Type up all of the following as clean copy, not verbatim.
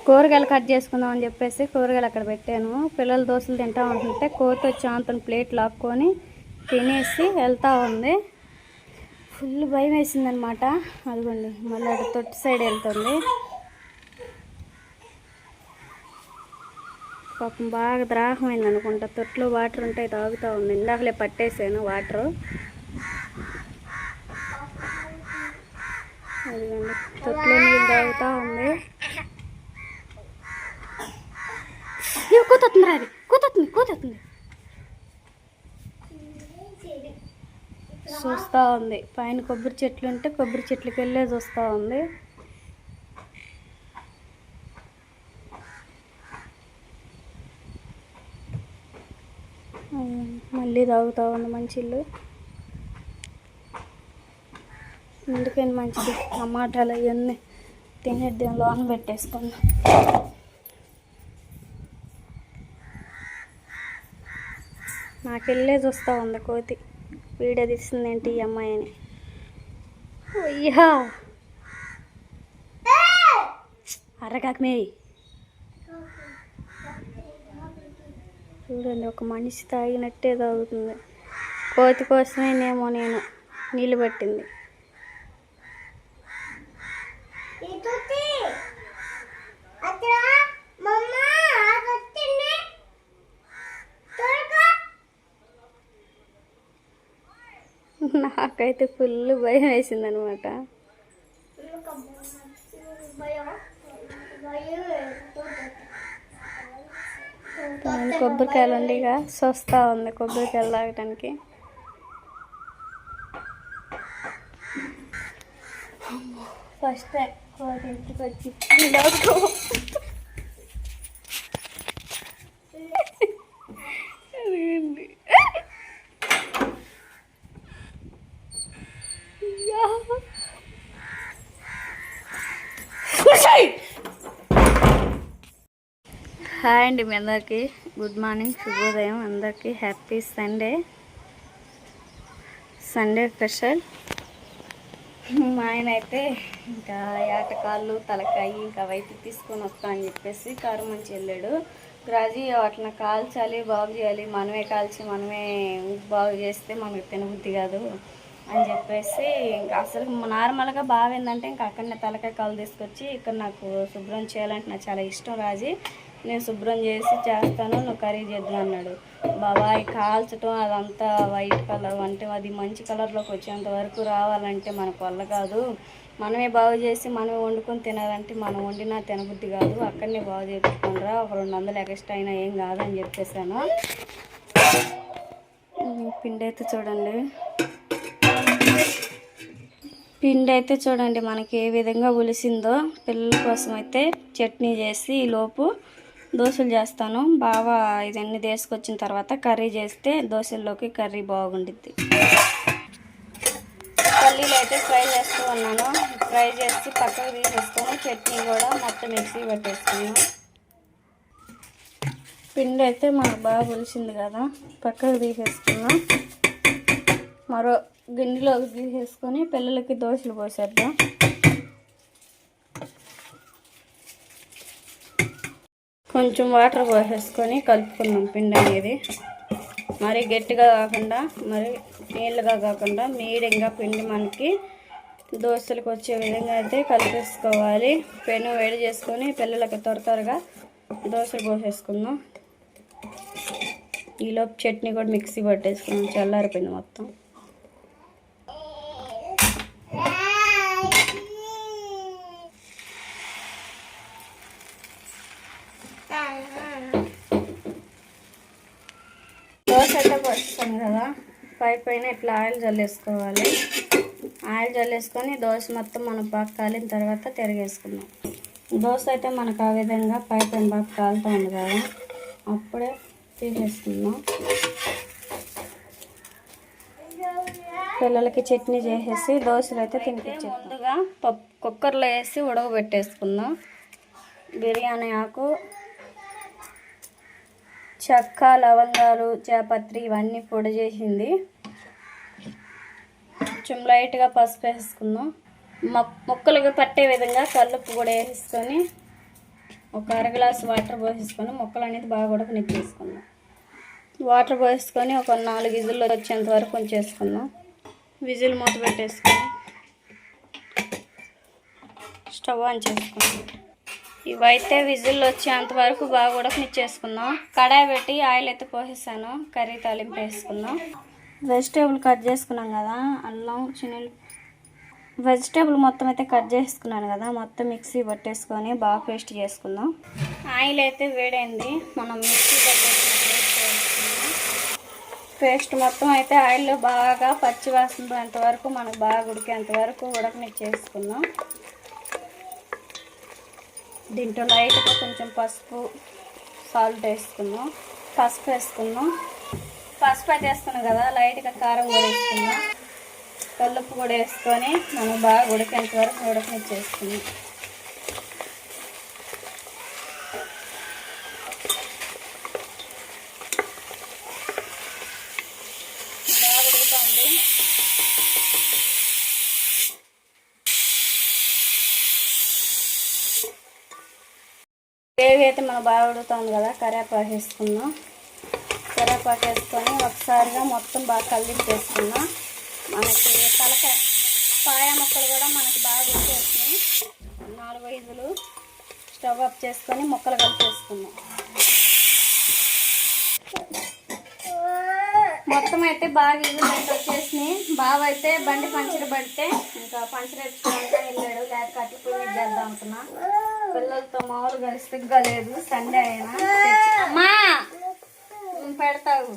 కూరగాయలు కట్ చేసుకుందాం అని చెప్పేసి కూరగాయలు అక్కడ పెట్టాను. పిల్లలు దోశలు తింటా ఉంటుంటే కోతి వచ్చి ఆంతను ప్లేట్ లాక్కొని తినేసి వెళ్తూ ఉంది. ఫుల్ భయం వేసిందనమాట. అదిగోండి మళ్ళీ అటు తొట్టి సైడ్ వెళ్తుంది. పాపం బాగా దాహమైంది అనుకుంటా. తొట్టులో వాటర్ ఉంటాయి తాగుతూ ఉంది. ఇందాకలే పట్టేసాను వాటరు. అదిగోండి తొట్టులో నీళ్ళు తాగుతూ ఉంది. కూతుంది రాది కూతుంది చూస్తూ ఉంది. పైన కొబ్బరి చెట్లు ఉంటే కొబ్బరి చెట్లకి వెళ్ళే చూస్తూ ఉంది. మళ్ళీ తాగుతూ ఉంది మంచిళ్ళు. ఎందుకని మంచిది టమాటాలు అవన్నీ తినేద్దాం లోన పెట్టేసుకుందాం. నాకెళ్ళే చూస్తూ ఉంది కోతి. వీడియో తీసిందేంటి ఈ అమ్మాయి అని. అయ్యా అరగాకమే చూడండి, ఒక మనిషి తాగినట్టే తాగుతుంది. కోతి కోసమేనేమో నేను నీళ్ళు పట్టింది. నాకైతే ఫుల్ భయం వేసిందనమాట. కొబ్బరికాయలు ఉండి ఇక చూస్తూ ఉంది కొబ్బరికాయలు తాగటానికి. ఫస్ట్ టైం కోతి ఇంటికి వచ్చి హాయ్ అండి మీ అందరికీ గుడ్ మార్నింగ్, శుభోదయం. అందరికీ హ్యాపీ సండే స్పెషల్. మా ఆయన అయితే ఇంకా ఏటకాళ్ళు తలకాయి ఇంకా వైపు తీసుకొని వస్తా అని చెప్పేసి కారు మంచి వెళ్ళాడు. రాజీ వాటిని కాల్చాలి, బాగు చేయాలి, మనమే కాల్చి మనమే బాగు చేస్తే మనకు తినబుద్ధి కాదు అని చెప్పేసి ఇంకా అసలు నార్మల్గా బాగా ఏంటంటే ఇంకా అక్కడనే తలకాయ కాలు తీసుకొచ్చి ఇక్కడ నాకు శుభ్రం చేయాలంటే నాకు చాలా ఇష్టం. రాజీ నేను శుభ్రం చేసి చేస్తాను, నువ్వు కర్రీ చేద్దాం అన్నాడు. బాబాయ్ కాల్చడం అదంతా వైట్ కలర్ అంటే అది మంచి కలర్లోకి వచ్చేంత వరకు రావాలంటే మనకు వల్ల కాదు. మనమే బాగు చేసి మనమే వండుకొని తినాలంటే మనం వండినా తినబుద్ధి కాదు. అక్కడనే బాగు చేయించుకోనరా, ఒక 200 ఎక్స్ట్రా అయినా ఏం కాదని చెప్పేసాను. పిండి అయితే చూడండి మనకి ఏ విధంగా ఉలిసిందో. పిల్లల కోసం అయితే చట్నీ చేసి ఈలోపు దోశలు చేస్తాను. బాగా ఇదన్నీ తీసుకొచ్చిన తర్వాత కర్రీ చేస్తే దోశల్లోకి కర్రీ బాగుండిద్ది. పల్లీలు అయితే ఫ్రై చేస్తూ ఉన్నాను. ఫ్రై చేసి పక్కకు తీసేసుకొని చట్నీ కూడా మొత్తం మిక్సీ పెట్టేసుకున్నాను. పిండి అయితే మనకు బాగా పులిసింది కదా, పక్కకు తీసేసుకున్నాం. మరో గిన్నెలోకి తీసేసుకొని పిల్లలకి దోశలు పోసేద్దాం. కొంచెం వాటర్ పోసేసుకొని కలుపుకున్నాం. పిండి అనేది మరి గట్టిగా కాకుండా మరి నీళ్ళగా కాకుండా మీడియంగా పిండి మనకి దోశలకు వచ్చే విధంగా అయితే కలిపేసుకోవాలి. పెను వేడి చేసుకొని పిల్లలకి త్వరగా దోశలు పోసేసుకుందాం. ఈలోపు చట్నీ కూడా మిక్సీ పట్టేసుకున్నాం, చల్లారిపోయింది మొత్తం. దోశ అయితే పోస్తాం కదా, పైన ఇట్లా ఆయిల్ చల్లేసుకోవాలి. ఆయిల్ చల్లేసుకొని దోశ మొత్తం మనం బాగా కాలిన తర్వాత తిరిగేసుకుందాం. దోశ అయితే మనకు ఆ విధంగా పైన బాగా కాలుతూ ఉంది కదా, అప్పుడే తీసేసుకుందాం. పిల్లలకి చట్నీ చేసేసి దోశలు అయితే తినిపించాం. ముందుగా కుక్కర్లో వేసి ఉడకబెట్టేసుకుందాం. బిర్యానీ ఆకు, చెక్క, లవంగాలు, జాపత్రి ఇవన్నీ పొడి చేసింది. కొంచెం లైట్గా పసుపు వేసుకుందాం. ముక్కలుగా పట్టే విధంగా కల్లుప్పు కూడా వేసుకొని ఒక అర గ్లాసు వాటర్ పోసేసుకొని ముక్కలు అనేది బాగా ఉడకనిచ్చేసుకుందాం. వాటర్ పోసుకొని ఒక 4 విజిల్లు వచ్చేంత వరకు ఉంచేసుకుందాం. విజిల్ మూత పెట్టేసుకొని స్టవ్ ఆన్ చేసుకుందాం. ఇవైతే విజిల్ వచ్చేంత వరకు బాగా ఉడకనిచ్చేసుకుందాం. కడాయి పెట్టి ఆయిల్ అయితే పోసేసాను. కర్రీ తాలింపు వేసుకుందాం. వెజిటేబుల్ కట్ చేసుకున్నాం కదా, అల్లం వెజిటేబుల్ మొత్తం అయితే కట్ చేసుకున్నాను కదా, మొత్తం మిక్సీ పట్టేసుకొని బాగా పేస్ట్ చేసుకుందాం. ఆయిల్ అయితే వేడైంది. మనం మిక్సీ పేస్ట్ మొత్తం అయితే ఆయిల్లో బాగా పచ్చి వాసన పోయేంత వరకు మనకు బాగా ఉడికేంత వరకు ఉడకనిచ్చేసుకుందాం. దీంట్లో లైట్గా కొంచెం పసుపు, సాల్ట్ వేసుకుందాం. పసుపు వేసుకుందాం. పసుపు అయితే వేసుకున్నాం కదా, లైట్గా కారం కూడా వేసుకుందాం. కల్లుప్పు కూడా వేసుకొని మనం బాగా ఉడికేంత వరకు ఉడకనిచ్చేసుకుందాం. బాగా ఉడుకుతుంది. గ్రేవీ అయితే మనం బాగా ఉడుకుతుంది కదా, కరివేపాకు వేసుకుందాం. కరివేపాకు వేసుకొని ఒకసారిగా మొత్తం బాగా కలిపేసుకుందాం. మనకి పాయ ముక్కలు కూడా మనకి బాగా ఉడికేసినాయి. 4 విజిల్లు. స్టవ్ ఆఫ్ చేసుకొని ముక్కలు కలిపేసుకుందాం. మొత్తం అయితే బాగా విజిల్ అయితే వచ్చేసినాయి. బాగా అయితే బండి పంచర్ పడితే ఇంకా పంచర్ వేసుకోవడానికి వెళ్ళాడు. లేక కట్లు పొయ్యి చేద్దాం అనుకున్నా. పిల్లలతో మామూలు గరిస్తగా లేదు. సండే అయినా అమ్మా పెడతావు.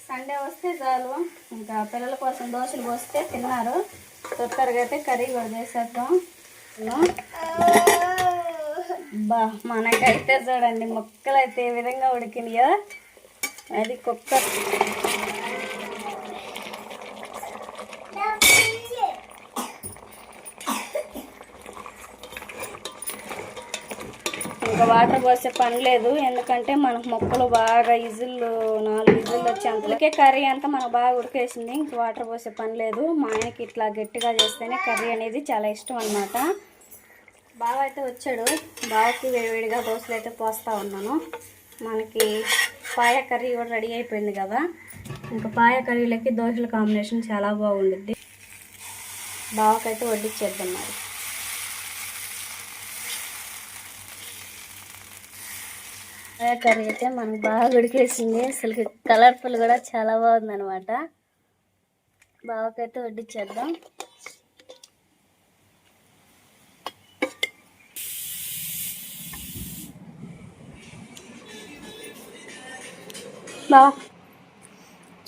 సండే వస్తే చాలు. ఇంకా పిల్లల కోసం దోశలు పోస్తే తిన్నారు. తొందరగా అయితే కర్రీ కూడా చేసేద్దాం. మనకైతే చూడండి ముక్కలు అయితే ఏ విధంగా ఉడికినాయో. అది కుక్కర్. ఇంకా వాటర్ పోసే పని లేదు. ఎందుకంటే మనకు ముక్కలు బాగా 4 విజిల్లు వచ్చేంతకే కర్రీ అంతా మనకు బాగా ఉడికేసింది. ఇంక వాటర్ పోసే పని లేదు. మా ఆయనకి ఇట్లా గట్టిగా చేస్తేనే కర్రీ అనేది చాలా ఇష్టం అన్నమాట. బాగా అయితే వచ్చాడు. బావకి వేడివేడిగా దోశలు అయితే పోస్తూ ఉన్నాను. మనకి పాయ కర్రీ కూడా రెడీ అయిపోయింది కదా. ఇంకా పాయ కర్రీలకి దోశల కాంబినేషన్ చాలా బాగుంటుంది. బావకైతే వడ్డిచ్చేద్దాం మరి. పాయ కర్రీ అయితే మనకు బాగా ఉడికేసింది. అసలు కలర్ఫుల్ కూడా చాలా బాగుంది అనమాట. బావకైతే వడ్డిచ్చేద్దాం.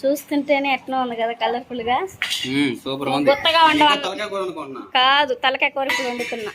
చూస్తుంటేనే ఎట్లా ఉంది కదా కలర్ఫుల్ గా. సూపర్ ఉంది. కొత్తగా వండాలి కాదు, తలకాయ కూర ఇప్పుడు వండుతున్నా.